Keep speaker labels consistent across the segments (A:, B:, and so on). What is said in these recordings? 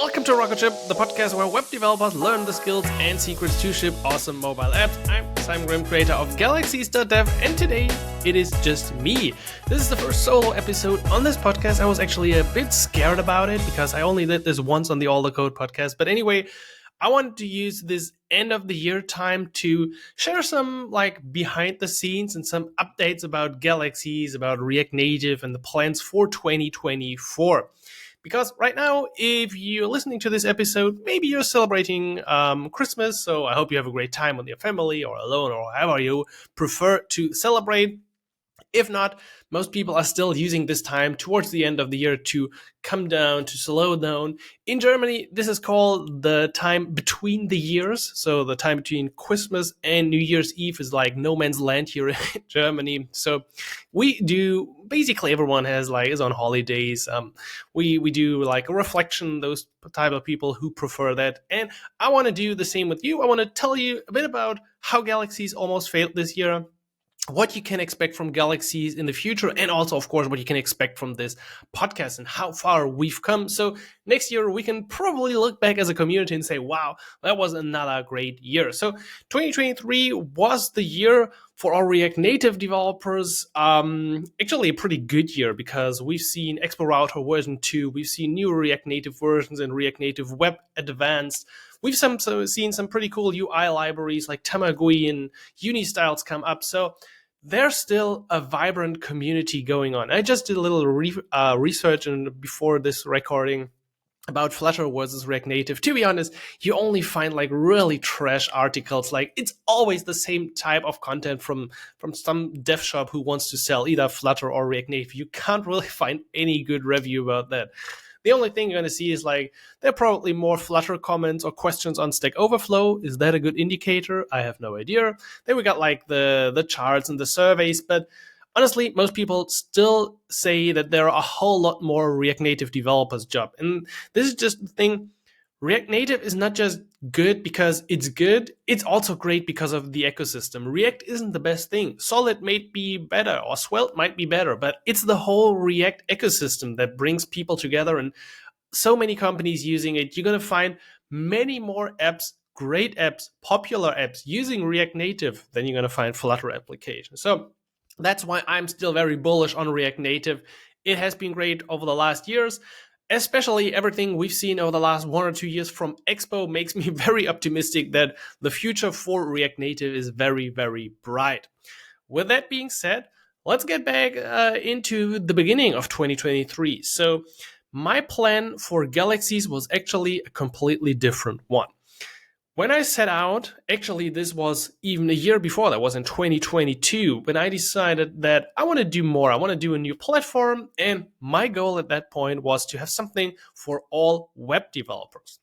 A: Welcome to Rocket Ship, the podcast where web developers learn the skills and secrets to ship awesome mobile apps. I'm Simon Grimm, creator of Galaxies.dev, and today it is just me. This is the first solo episode on this podcast. I was actually a bit scared about it because I only did this once on the All the Code podcast. But anyway, I wanted to use this end of the year time to share some behind the scenes and some updates about Galaxies, about React Native, and the plans for 2024. Because right now, if you're listening to this episode, maybe you're celebrating Christmas, so I hope you have a great time with your family or alone or however you prefer to celebrate. If not, most people are still using this time towards the end of the year to come down, to slow down. In Germany, this is called the time between the years. So the time between Christmas and New Year's Eve is like no man's land here in Germany. So basically everyone is on holidays. We do like a reflection, those type of people who prefer that. And I want to do the same with you. I want to tell you a bit about how Galaxies almost failed this year, what you can expect from Galaxies in the future, and also, of course, what you can expect from this podcast and how far we've come. So next year, we can probably look back as a community and say, wow, that was another great year. So 2023 was the year for our React Native developers. Actually a pretty good year because we've seen Expo Router version 2, we've seen new React Native versions and React Native Web Advanced. We've seen some pretty cool UI libraries like Tamagui and Unistyles come up. So there's still a vibrant community going on. I just did a little research before this recording about Flutter versus React Native. To be honest, you only find really trash articles. It's always the same type of content from some dev shop who wants to sell either Flutter or React Native. You can't really find any good review about that. The only thing you're going to see is there are probably more Flutter comments or questions on Stack Overflow. Is that a good indicator? I have no idea. Then we got the charts and the surveys, but honestly, most people still say that there are a whole lot more React Native developers' job. And this is just the thing. React Native is not just good because it's good, it's also great because of the ecosystem. React isn't the best thing. Solid might be better or Svelte might be better, but it's the whole React ecosystem that brings people together and so many companies using it. You're going to find many more apps, great apps, popular apps using React Native than you're going to find Flutter applications. So that's why I'm still very bullish on React Native. It has been great over the last years. Especially everything we've seen over the last 1 or 2 years from Expo makes me very optimistic that the future for React Native is very, very bright. With that being said, let's get back into the beginning of 2023. So my plan for Galaxies was actually a completely different one. When I set out, actually this was even a year before, that was in 2022, when I decided that I want to do more. I want to do a new platform, and my goal at that point was to have something for all web developers.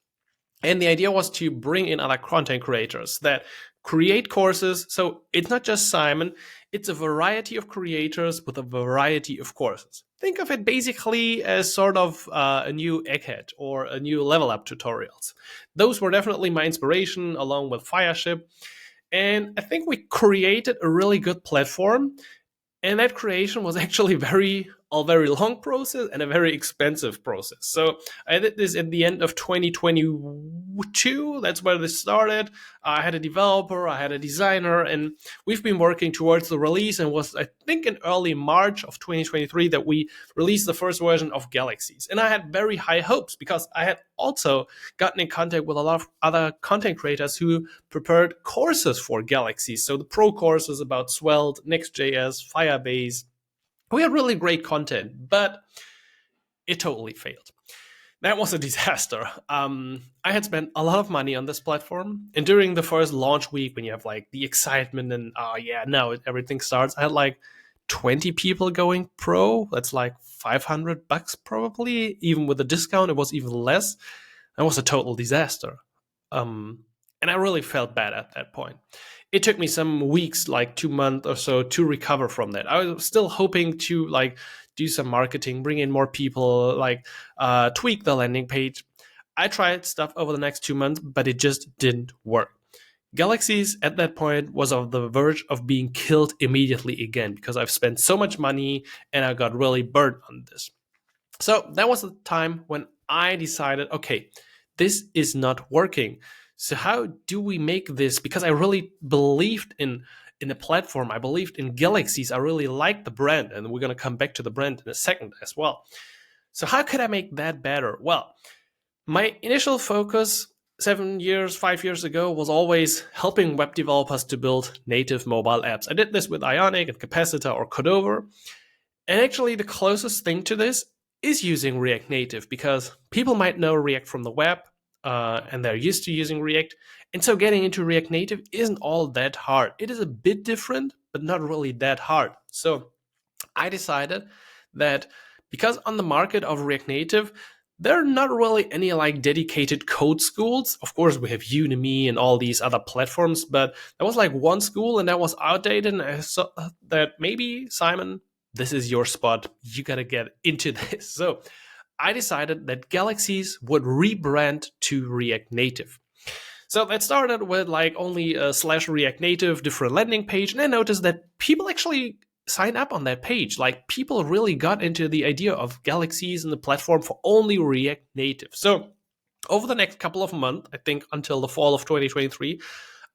A: And the idea was to bring in other content creators that create courses. So it's not just Simon, it's a variety of creators with a variety of courses. Think of it basically as sort of a new Egghead or a new Level Up tutorials. Those were definitely my inspiration along with Fireship. And I think we created a really good platform. And that creation was actually a very long process and a very expensive process. So I did this at the end of 2022. That's where this started. I had a developer, I had a designer, and we've been working towards the release. And was, I think, in early March of 2023 that we released the first version of Galaxies. And I had very high hopes because I had also gotten in contact with a lot of other content creators who prepared courses for Galaxies. So the pro courses about Svelte, Next.js, Firebase. We had really great content, but it totally failed. That was a disaster. I had spent a lot of money on this platform, and during the first launch week, when you have the excitement and now everything starts, I had 20 people going pro. That's $500 probably. Even with a discount, it was even less. That was a total disaster. And I really felt bad at that point. It took me some weeks, 2 months or so, to recover from that. I was still hoping to do some marketing, bring in more people, tweak the landing page. I tried stuff over the next 2 months, but it just didn't work. Galaxies at that point was on the verge of being killed immediately again because I've spent so much money and I got really burnt on this. So that was the time when I decided, okay, this is not working. So how do we make this? Because I really believed in the platform. I believed in Galaxies. I really liked the brand, and we're gonna come back to the brand in a second as well. So how could I make that better? Well, my initial focus 7 years, 5 years ago was always helping web developers to build native mobile apps. I did this with Ionic and Capacitor or Codover. And actually, the closest thing to this is using React Native because people might know React from the web and they're used to using React. And so getting into React Native isn't all that hard. It is a bit different, but not really that hard. So I decided that because on the market of React Native, there are not really any like dedicated code schools. Of course, we have Udemy and all these other platforms, but there was like one school and that was outdated. And I saw that maybe, Simon, this is your spot. You got to get into this. So I decided that Galaxies would rebrand to React Native. So that started with like only a slash React Native different landing page. And I noticed that people actually sign up on that page. Like people really got into the idea of Galaxies and the platform for only React Native. So over the next couple of months, I think until the fall of 2023,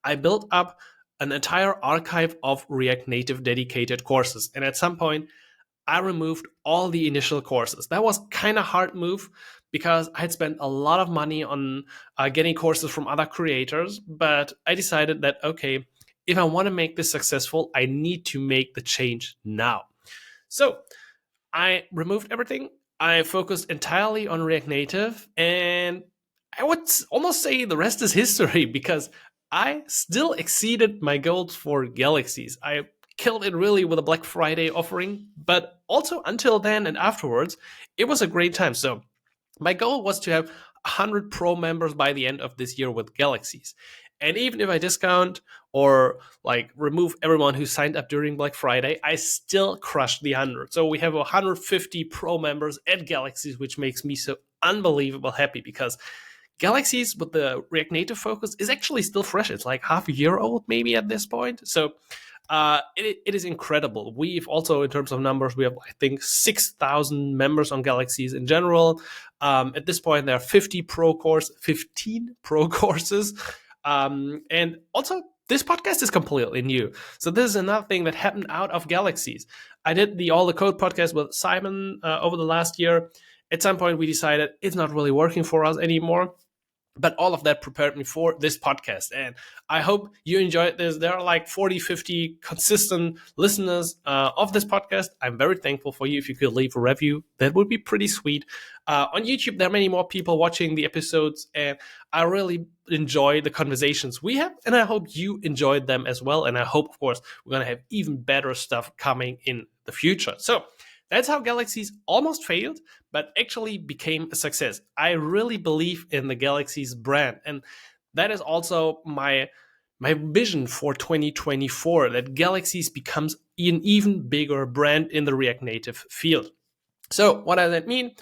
A: I built up an entire archive of React Native dedicated courses. And at some point, I removed all the initial courses. That was kind of hard move because I had spent a lot of money on getting courses from other creators. But I decided that, okay, if I want to make this successful, I need to make the change now. So I removed everything. I focused entirely on React Native, and I would almost say the rest is history because I still exceeded my goals for Galaxies. I killed it really with a Black Friday offering, but also until then and afterwards, it was a great time. So my goal was to have 100 pro members by the end of this year with Galaxies. And even if I discount or like remove everyone who signed up during Black Friday, I still crushed the 100. So we have 150 pro members at Galaxies, which makes me so unbelievable happy because Galaxies with the React Native focus is actually still fresh. It's like half a year old maybe at this point. So it is incredible. We've also, in terms of numbers, we have, I think, 6,000 members on Galaxies in general. At this point, there are 15 pro courses. And also, this podcast is completely new. So this is another thing that happened out of Galaxies. I did the All the Code podcast with Simon over the last year. At some point, we decided it's not really working for us anymore. But all of that prepared me for this podcast. And I hope you enjoyed this. There are like 40, 50 consistent listeners of this podcast. I'm very thankful for you. If you could leave a review, that would be pretty sweet. On YouTube, there are many more people watching the episodes, and I really enjoy the conversations we have, and I hope you enjoyed them as well. And I hope, of course, we're going to have even better stuff coming in the future. So that's how Galaxies almost failed, but actually became a success. I really believe in the Galaxies brand. And that is also my vision for 2024, that Galaxies becomes an even bigger brand in the React Native field. So what does that mean?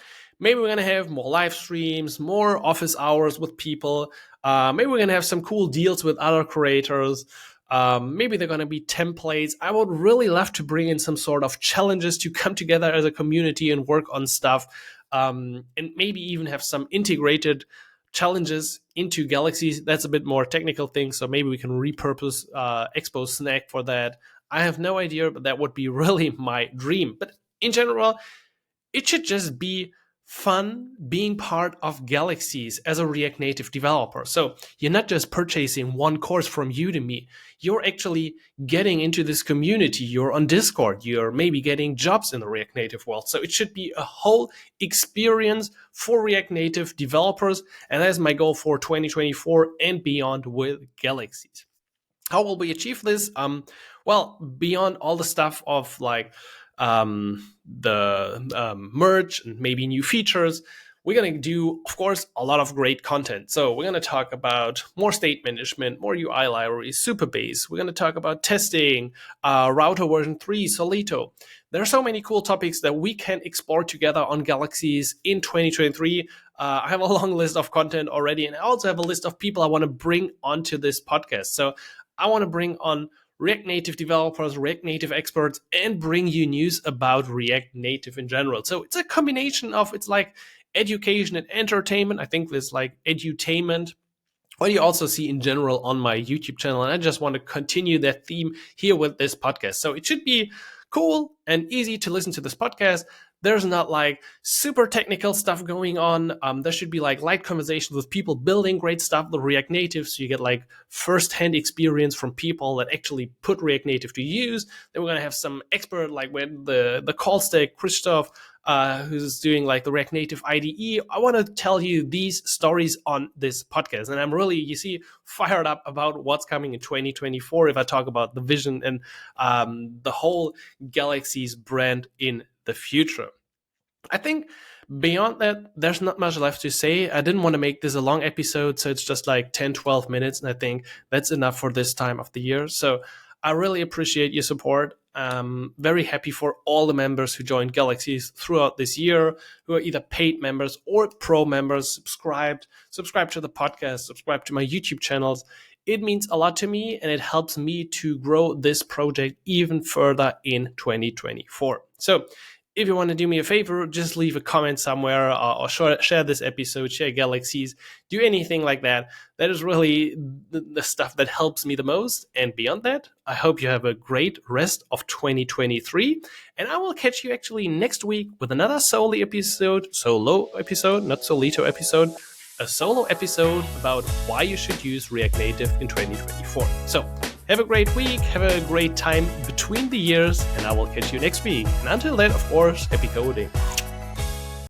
A: Maybe we're going to have more live streams, more office hours with people. Maybe we're going to have some cool deals with other creators. Maybe they're going to be templates. I would really love to bring in some sort of challenges to come together as a community and work on stuff. And maybe even have some integrated challenges into Galaxies. That's a bit more technical thing. So maybe we can repurpose Expo Snack for that. I have no idea, but that would be really my dream. But in general, it should just be fun being part of Galaxies as a React Native developer. So you're not just purchasing one course from Udemy, you're actually getting into this community. You're on Discord, you're maybe getting jobs in the React Native world. So it should be a whole experience for React Native developers. And that's my goal for 2024 and beyond with Galaxies. How will we achieve this? Well, beyond all the stuff of like the merge and maybe new features, we're going to do, of course, a lot of great content. So we're going to talk about more state management, more UI libraries, Supabase. We're going to talk about testing, router version 3, Solito. There are so many cool topics that we can explore together on Galaxies in 2023. I have a long list of content already, and I also have a list of people I want to bring onto this podcast. So I want to bring on React Native developers, React Native experts, and bring you news about React Native in general. So it's a combination of, it's like education and entertainment. I think there's like edutainment, what you also see in general on my YouTube channel. And I just want to continue that theme here with this podcast. So it should be cool and easy to listen to this podcast. There's not like super technical stuff going on. There should be like light conversations with people building great stuff with React Native. So you get like first-hand experience from people that actually put React Native to use. Then we're going to have some expert like with the call stack, Christoph, who's doing like the React Native IDE. I want to tell you these stories on this podcast. And I'm really, you see, fired up about what's coming in 2024 if I talk about the vision and the whole Galaxies brand in the future. I think beyond that, there's not much left to say. I didn't want to make this a long episode, so it's just like 10, 12 minutes. And I think that's enough for this time of the year. So I really appreciate your support. Very happy for all the members who joined Galaxies throughout this year, who are either paid members or pro members, subscribe to the podcast, subscribe to my YouTube channels. It means a lot to me, and it helps me to grow this project even further in 2024. So if you want to do me a favor, just leave a comment somewhere or share this episode, share Galaxies, do anything like that. That is really the stuff that helps me the most. And beyond that, I hope you have a great rest of 2023. And I will catch you actually next week with another solo episode, not Solito episode, a solo episode about why you should use React Native in 2024. So have a great week, have a great time between the years, and I will catch you next week. And until then, of course, happy coding.